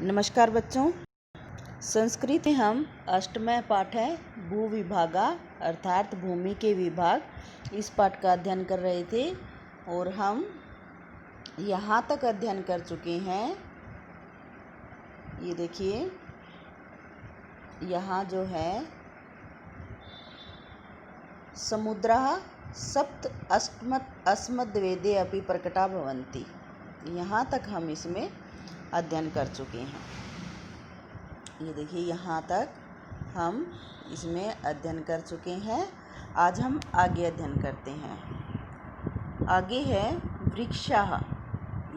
नमस्कार बच्चों, संस्कृत में हम अष्टमय पाठ है भू विभागा अर्थात भूमि के विभाग, इस पाठ का अध्ययन कर रहे थे और हम यहाँ तक अध्ययन कर चुके हैं। ये देखिए, यहाँ जो है समुद्रः सप्त अस्मद्वेदे अपि प्रकटा भवन्ति, यहाँ तक हम इसमें अध्ययन कर चुके हैं। ये देखिए, यहाँ तक हम इसमें अध्ययन कर चुके हैं। आज हम आगे अध्ययन करते हैं। आगे है वृक्षः,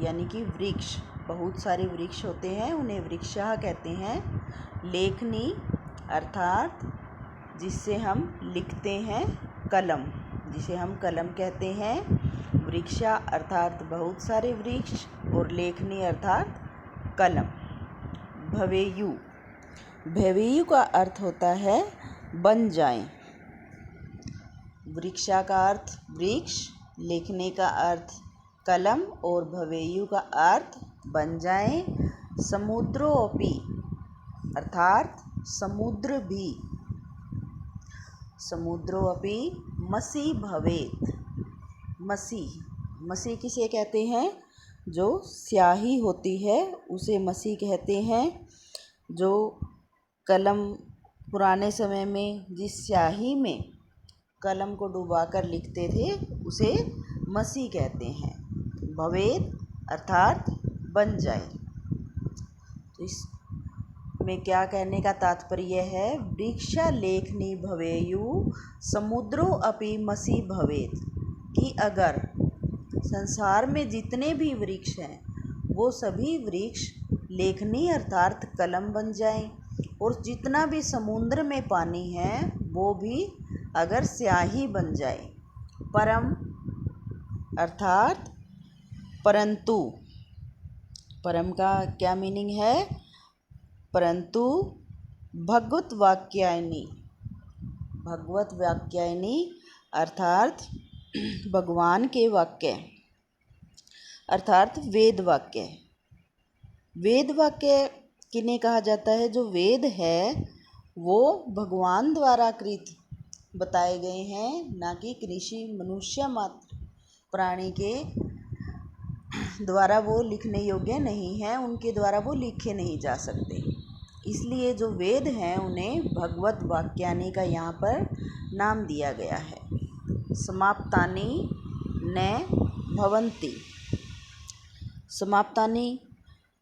यानी कि वृक्ष। बहुत सारे वृक्ष होते हैं, उन्हें वृक्षः कहते हैं। लेखनी अर्थात जिससे हम लिखते हैं, कलम, जिसे हम कलम कहते हैं। वृक्षा अर्थात बहुत सारे वृक्ष और लेखनी अर्थात कलम। भवेयु, भवेयु का अर्थ होता है बन जाएं। वृक्षा का अर्थ वृक्ष, लेखने का अर्थ कलम और भवेयु का अर्थ बन जाएं। समुद्रोऽपि अर्थात समुद्र भी। समुद्रोऽपि मसी भवेत्। मसी, मसी किसे कहते हैं? जो स्याही होती है उसे मसी कहते हैं। जो कलम पुराने समय में जिस स्याही में कलम को डुबाकर लिखते थे उसे मसी कहते हैं। भवेत् अर्थात बन जाए। तो इसमें क्या कहने का तात्पर्य है? वृक्ष लेखनी भवेयु समुद्रो अपि मसी भवेत्, कि अगर संसार में जितने भी वृक्ष हैं वो सभी वृक्ष लेखनी अर्थात कलम बन जाएं, और जितना भी समुद्र में पानी है वो भी अगर स्याही बन जाए। परम अर्थात परंतु, परम का क्या मीनिंग है? परंतु भगवत वाक्यायनी, भगवत वाक्यायनी अर्थात भगवान के वाक्य अर्थात वेद वाक्य। वेद वाक्य किन्हें कहा जाता है? जो वेद है वो भगवान द्वारा कृत बताए गए हैं, ना कि कृषि मनुष्य मात्र प्राणी के द्वारा वो लिखने योग्य नहीं है, उनके द्वारा वो लिखे नहीं जा सकते। इसलिए जो वेद हैं उन्हें भगवत वाक्यानि का यहाँ पर नाम दिया गया है। समाप्तानि न भवन्ति, समाप्तानि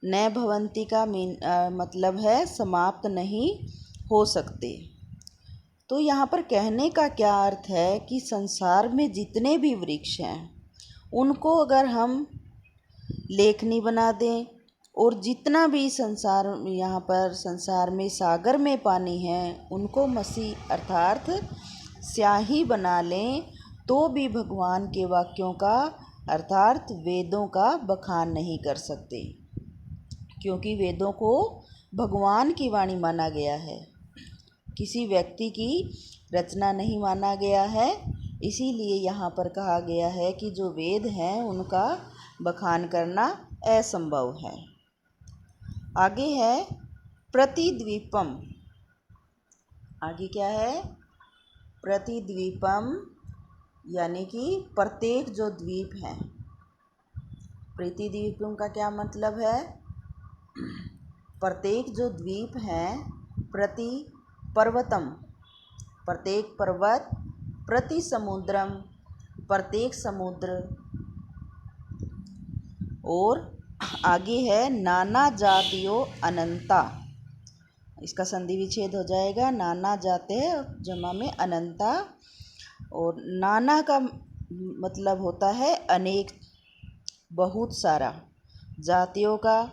न भवन्ति का मतलब है समाप्त नहीं हो सकते। तो यहाँ पर कहने का क्या अर्थ है कि संसार में जितने भी वृक्ष हैं उनको अगर हम लेखनी बना दें, और जितना भी संसार यहाँ पर संसार में सागर में पानी है उनको मसी अर्थात स्याही बना लें, तो भी भगवान के वाक्यों का अर्थात वेदों का बखान नहीं कर सकते, क्योंकि वेदों को भगवान की वाणी माना गया है, किसी व्यक्ति की रचना नहीं माना गया है। इसीलिए यहाँ पर कहा गया है कि जो वेद हैं उनका बखान करना असंभव है। आगे है प्रतिद्वीपम। आगे क्या है? प्रतिद्वीपम, यानी कि प्रत्येक जो द्वीप है। प्रतिद्वीपम का क्या मतलब है? प्रत्येक जो द्वीप हैं, प्रति पर्वतम प्रत्येक पर्वत, प्रति समुद्रम प्रत्येक समुद्र, और आगे है नाना जातियों अनंता। इसका संधि विच्छेद हो जाएगा, नाना जाते जमा में अनंता, और नाना का मतलब होता है अनेक, बहुत सारा, जातियों का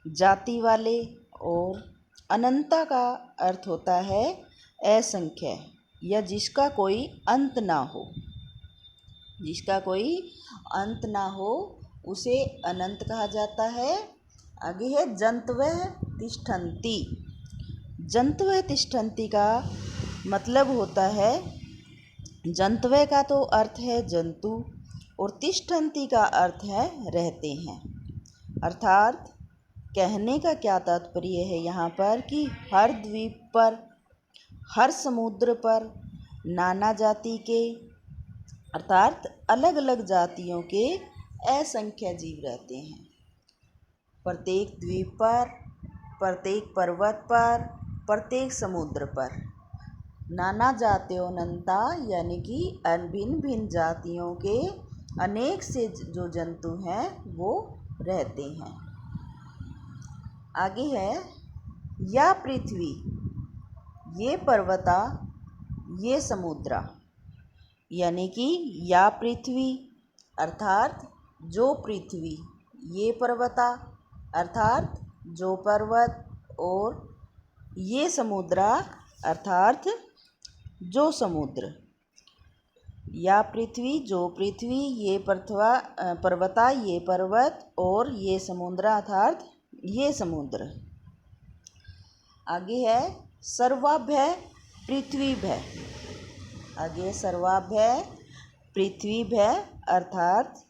जाति वाले, और अनंता का अर्थ होता है असंख्य, या जिसका कोई अंत ना हो। जिसका कोई अंत ना हो उसे अनंत कहा जाता है। आगे है जंतवः तिष्ठन्ति। जंतवः तिष्ठन्ति का मतलब होता है, जंतवः का तो अर्थ है जंतु, और तिष्ठन्ति का अर्थ है रहते हैं। अर्थात कहने का क्या तात्पर्य है यहाँ पर कि हर द्वीप पर, हर समुद्र पर नाना जाति के अर्थात अलग अलग जातियों के असंख्य जीव रहते हैं। प्रत्येक द्वीप पर, प्रत्येक पर्वत पर, प्रत्येक समुद्र पर नाना जात्योनंता यानी कि भिन्न भिन्न जातियों के अनेक से जो जंतु हैं वो रहते हैं। आगे है या पृथ्वी, ये पर्वता, ये समुद्रा, यानी कि या पृथ्वी अर्थात जो पृथ्वी, ये पर्वता अर्थात जो पर्वत, और ये समुद्रा अर्थात जो समुद्र। या पृथ्वी, जो पृथ्वी, ये पर्वता, ये पर्वत, और ये समुद्र अर्थात ये समुद्र। आगे है सर्वाभय पृथ्वीभय। आगे सर्वाभय पृथ्वीभय अर्थात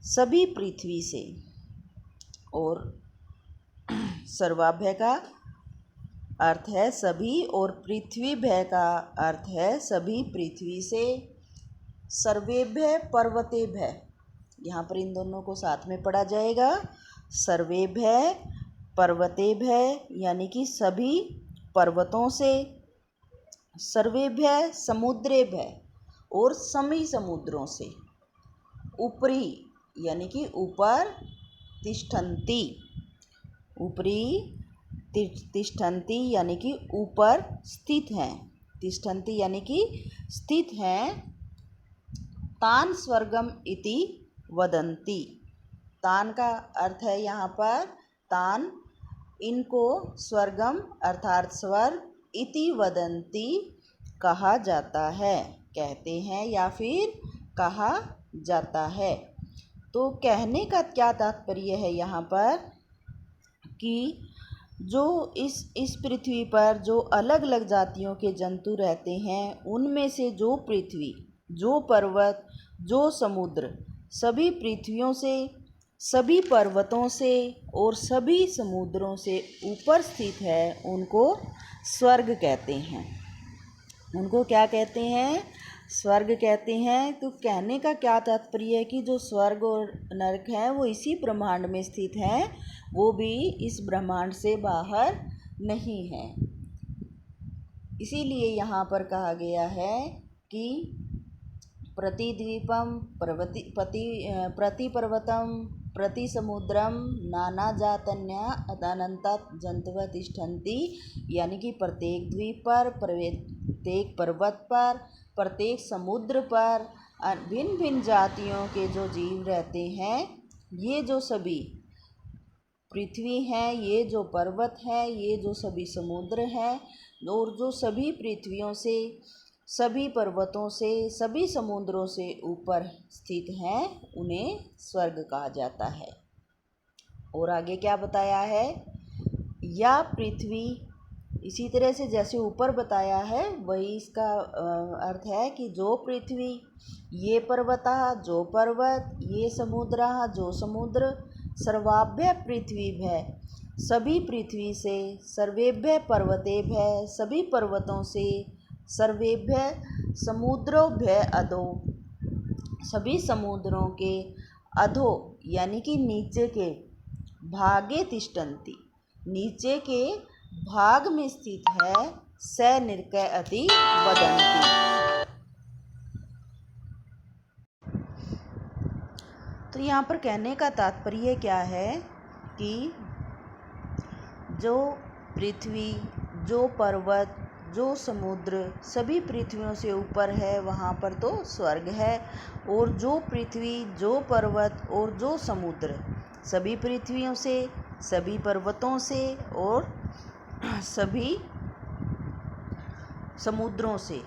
सभी पृथ्वी से, और सर्वाभय का अर्थ है सभी, और पृथ्वीभय का अर्थ है सभी पृथ्वी से। सर्वेभ्य पर्वतेभ्य, यहाँ पर इन दोनों को साथ में पढ़ा जाएगा। सर्वेभ्य पर्वतेभ्य यानी कि सभी पर्वतों से। सर्वेभ्य समुद्रेभ्य और सभी समुद्रों से। ऊपरी यानी कि ऊपर, तिष्ठन्ति, ऊपरी तिष्ठन्ति यानी कि ऊपर स्थित हैं, तिष्ठन्ति यानी कि स्थित हैं। तान स्वर्गम इति वदन्ति, तान का अर्थ है यहाँ पर तान, इनको स्वर्गम अर्थात स्वर्ग, इति वदन्ति कहा जाता है, कहते हैं या फिर कहा जाता है। तो कहने का क्या तात्पर्य है यहाँ पर कि जो इस पृथ्वी पर जो अलग अलग जातियों के जंतु रहते हैं, उनमें से जो पृथ्वी, जो पर्वत, जो समुद्र सभी पृथ्वियों से, सभी पर्वतों से और सभी समुद्रों से ऊपर स्थित है, उनको स्वर्ग कहते हैं। उनको क्या कहते हैं? स्वर्ग कहते हैं। तो कहने का क्या तात्पर्य है कि जो स्वर्ग और नरक है वो इसी ब्रह्मांड में स्थित हैं, वो भी इस ब्रह्मांड से बाहर नहीं है। इसीलिए यहाँ पर कहा गया है कि प्रतिद्वीपम प्रतिपर्वतम प्रतिसमुद्रम नाना जातन्या अनंता जंतव तिष्ठन्ति, यानी कि प्रत्येक द्वीप पर, प्रत्येक पर्वत पर, प्रत्येक समुद्र पर भिन्न भिन्न जातियों के जो जीव रहते हैं, ये जो सभी पृथ्वी है, ये जो पर्वत है, ये जो सभी समुद्र हैं, और जो सभी पृथ्वियों से, सभी पर्वतों से, सभी समुद्रों से ऊपर स्थित हैं, उन्हें स्वर्ग कहा जाता है। और आगे क्या बताया है? या पृथ्वी, इसी तरह से जैसे ऊपर बताया है वही इसका अर्थ है कि जो पृथ्वी, ये पर्वता, जो पर्वत, ये समुद्र, जो समुद्र, सर्वाभ्य पृथ्वीभ्य सभी पृथ्वी से, सर्वेभ्य पर्वतेभ्य सभी पर्वतों से, सर्वेभ्य समुद्रोभ्य अधो सभी समुद्रों के अधो यानी कि नीचे के भागे तिष्ठन्ति, नीचे के भाग में स्थित है, स निर्कय अति वदन्ति। तो यहाँ पर कहने का तात्पर्य क्या है कि जो पृथ्वी, जो पर्वत, जो समुद्र सभी पृथ्वियों से ऊपर है, वहाँ पर तो स्वर्ग है। और जो पृथ्वी, जो पर्वत और जो समुद्र सभी पृथ्वियों से, सभी पर्वतों से और सभी समुद्रों से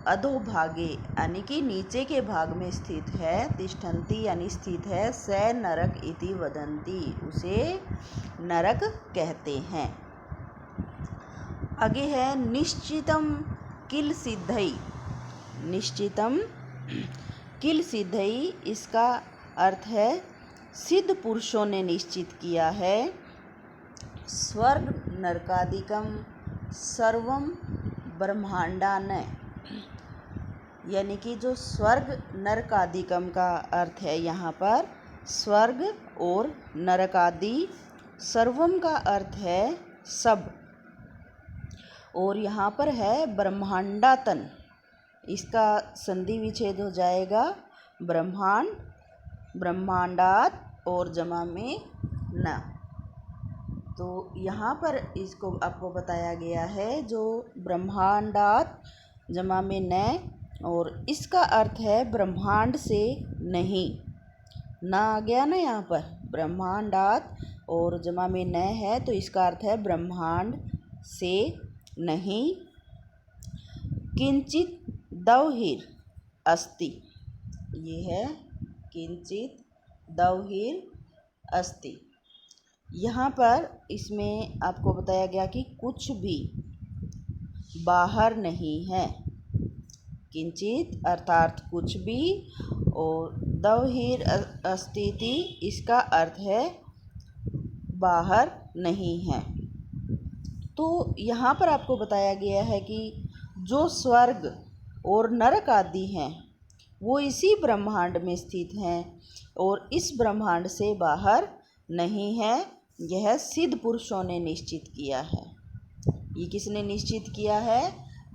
अधोभागे यानी कि नीचे के भाग में स्थित है, तिष्ठन्ति यानी स्थित है, स नरक इति वदन्ति, उसे नरक कहते हैं। आगे है निश्चितम किल सिद्धई। निश्चितम किल सिद्धई, इसका अर्थ है सिद्ध पुरुषों ने निश्चित किया है स्वर्ग नरकादिकम सर्वम ब्रह्मांडान, यानी कि जो स्वर्ग नरकादिकम का अर्थ है यहाँ पर स्वर्ग और नरकादि, सर्वम का अर्थ है सब, और यहाँ पर है ब्रह्मांडातन, इसका संधि विच्छेद हो जाएगा ब्रह्मांड, ब्रह्मांडात और जमा में न। तो यहाँ पर इसको आपको बताया गया है जो ब्रह्मांडात जमा में न, और इसका अर्थ है ब्रह्मांड से नहीं, ना आ गया ना यहाँ पर, ब्रह्मांडात और जमा में न है तो इसका अर्थ है ब्रह्मांड से नहीं। किंचित दौहिर अस्ति, ये है किंचित दौहिर अस्ति। यहाँ पर इसमें आपको बताया गया कि कुछ भी बाहर नहीं है, किंचित अर्थात कुछ भी, और दौहिर अस्तिति इसका अर्थ है बाहर नहीं है। तो यहाँ पर आपको बताया गया है कि जो स्वर्ग और नरक आदि हैं वो इसी ब्रह्मांड में स्थित हैं और इस ब्रह्मांड से बाहर नहीं है। यह सिद्ध पुरुषों ने निश्चित किया है। ये किसने निश्चित किया है?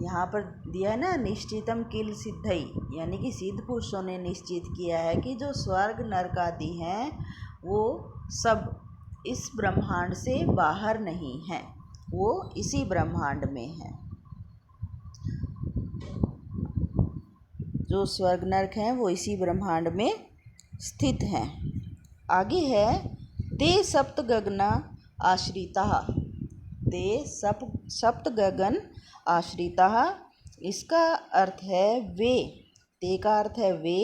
यहाँ पर दिया है ना, निश्चितम किल सिद्धई, यानी कि सिद्ध पुरुषों ने निश्चित किया है कि जो स्वर्ग नरक आदि हैं वो सब इस ब्रह्मांड से बाहर नहीं हैं, वो इसी ब्रह्मांड में है। जो स्वर्ग नरक हैं वो इसी ब्रह्मांड में स्थित हैं। आगे है ते सप्त गगना आश्रिता, ते सप्त गगन आश्रिता, इसका अर्थ है वे, ते का अर्थ है वे,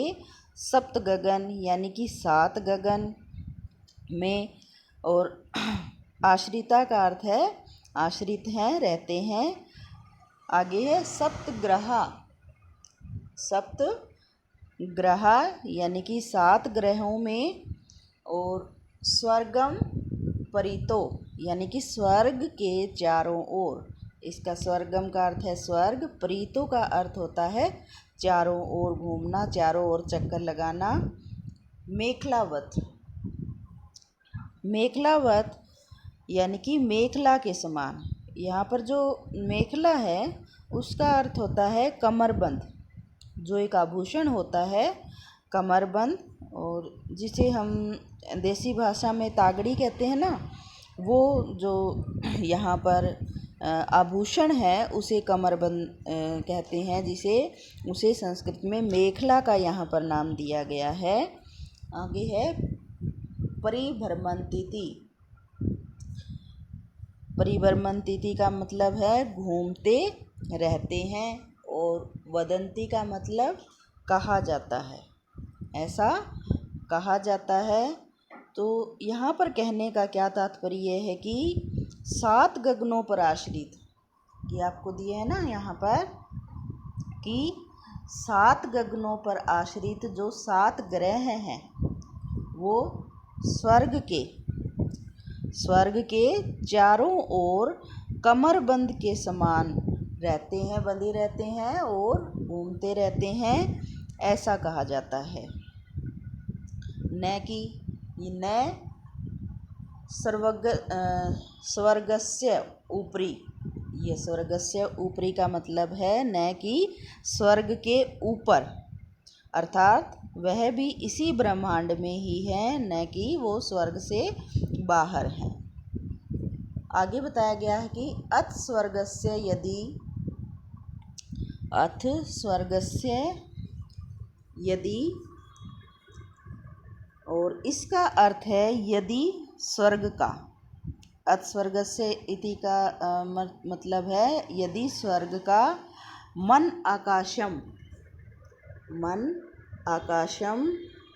सप्त गगन यानी कि 7 गगन में, और आश्रिता का अर्थ है आश्रित हैं, रहते हैं। आगे है सप्त ग्रहा, सप्त ग्रह यानी कि 7 ग्रहों में, और स्वर्गम परितो यानी कि स्वर्ग के चारों ओर, इसका स्वर्गम का अर्थ है स्वर्ग, परितो का अर्थ होता है चारों ओर घूमना, चारों ओर चक्कर लगाना। मेखलावत, मेखलावत यानी कि मेखला के समान। यहाँ पर जो मेखला है उसका अर्थ होता है कमरबंद, जो एक आभूषण होता है कमरबंद, और जिसे हम देसी भाषा में तागड़ी कहते हैं ना, वो जो यहाँ पर आभूषण है उसे कमरबंद कहते हैं, जिसे उसे संस्कृत में मेखला का यहाँ पर नाम दिया गया है। आगे है परिभ्रमंतिति, परिभ्रमंतिति का मतलब है घूमते रहते हैं, और वदंती का मतलब कहा जाता है, ऐसा कहा जाता है। तो यहाँ पर कहने का क्या तात्पर्य है कि 7 गगनों पर आश्रित, ये आपको दिए है ना यहाँ पर कि 7 गगनों पर आश्रित जो 7 ग्रह हैं वो स्वर्ग के चारों ओर कमरबंद के समान रहते हैं, बंधे रहते हैं और घूमते रहते हैं, ऐसा कहा जाता है। न कि न स्वर्गस्य ऊपरी, ये स्वर्गस्य ऊपरी का मतलब है न कि स्वर्ग के ऊपर, अर्थात वह भी इसी ब्रह्मांड में ही है, न कि वो स्वर्ग से बाहर है। आगे बताया गया है कि अथ स्वर्गस्य यदि, और इसका अर्थ है यदि स्वर्ग का, अथ स्वर्गस्य इति का मतलब है यदि स्वर्ग का, मन आकाशम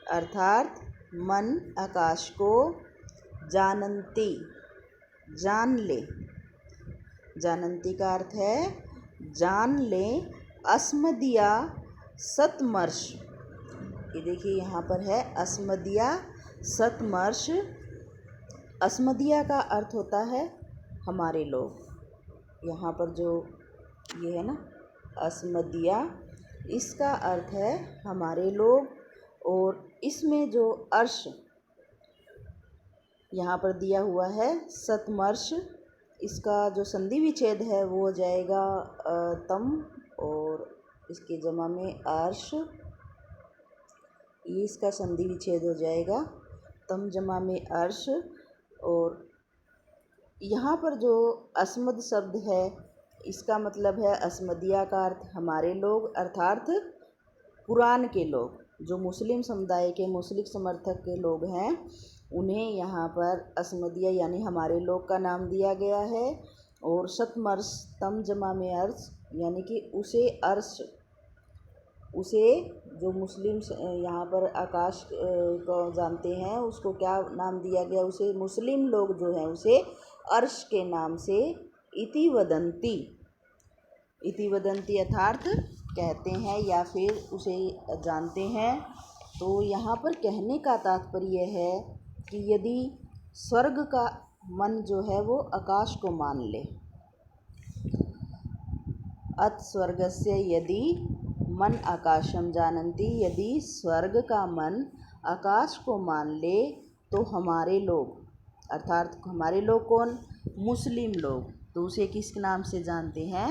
अर्थात मन आकाश को, जानन्ति जान ले, जानन्ति का अर्थ है जान ले, अस्मदिया सतमर्ष, ये देखिए यहाँ पर है अस्मदिया सतमर्ष। अस्मदिया का अर्थ होता है हमारे लोग। यहाँ पर जो ये है ना अस्मदिया, इसका अर्थ है हमारे लोग। और इसमें जो अर्श यहाँ पर दिया हुआ है सतमर्श, इसका जो संधि विच्छेद है वो हो जाएगा तम, और इसके जमा में अर्श, ये इसका संधि विच्छेद हो जाएगा तम जमा में अर्श। और यहाँ पर जो अस्मद शब्द है इसका मतलब है अस्मदिया का अर्थ हमारे लोग, अर्थात कुरान के लोग, जो मुस्लिम समुदाय के मुस्लिम समर्थक के लोग हैं, उन्हें यहाँ पर अस्मदिया यानी हमारे लोग का नाम दिया गया है। और शतमर्श तम जमा में अर्श यानी कि उसे अर्श, उसे जो मुस्लिम यहाँ पर आकाश को जानते हैं उसको क्या नाम दिया गया, उसे मुस्लिम लोग जो हैं उसे अर्श के नाम से इति वदंती, इति वदंती अर्थात कहते हैं या फिर उसे जानते हैं। तो यहाँ पर कहने का तात्पर्य है कि यदि स्वर्ग का मन जो है वो आकाश को मान ले, अत स्वर्गस्य यदि मन आकाशम जानन्ति, यदि स्वर्ग का मन आकाश को मान ले तो हमारे लोग, अर्थात हमारे लोग कौन, मुस्लिम लोग, तो उसे किस नाम से जानते हैं,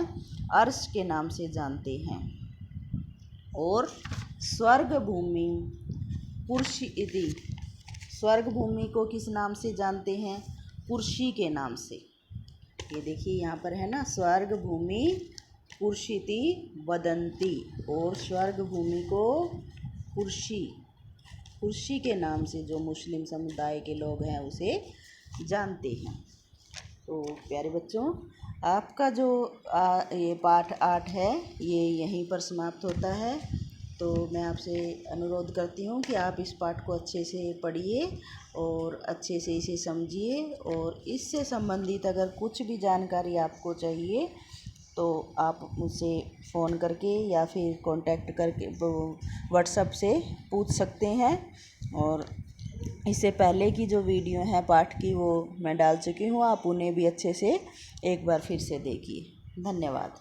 अर्श के नाम से जानते हैं। और स्वर्ग भूमि पुरुषि इति, स्वर्ग भूमि को किस नाम से जानते हैं, पुरुषी के नाम से। ये देखिए यहाँ पर है ना, स्वर्ग भूमि पुरुषिति वदंती, और स्वर्ग भूमि को पुरुषी के नाम से जो मुस्लिम समुदाय के लोग हैं उसे जानते हैं। तो प्यारे बच्चों, आपका जो ये पाठ 8 है ये यहीं पर समाप्त होता है। तो मैं आपसे अनुरोध करती हूँ कि आप इस पाठ को अच्छे से पढ़िए और अच्छे से इसे समझिए, और इससे संबंधित अगर कुछ भी जानकारी आपको चाहिए तो आप मुझसे फ़ोन करके या फिर कांटेक्ट करके व्हाट्सएप से पूछ सकते हैं। और इससे पहले की जो वीडियो है पाठ की वो मैं डाल चुकी हूँ, आप उन्हें भी अच्छे से एक बार फिर से देखिए। धन्यवाद।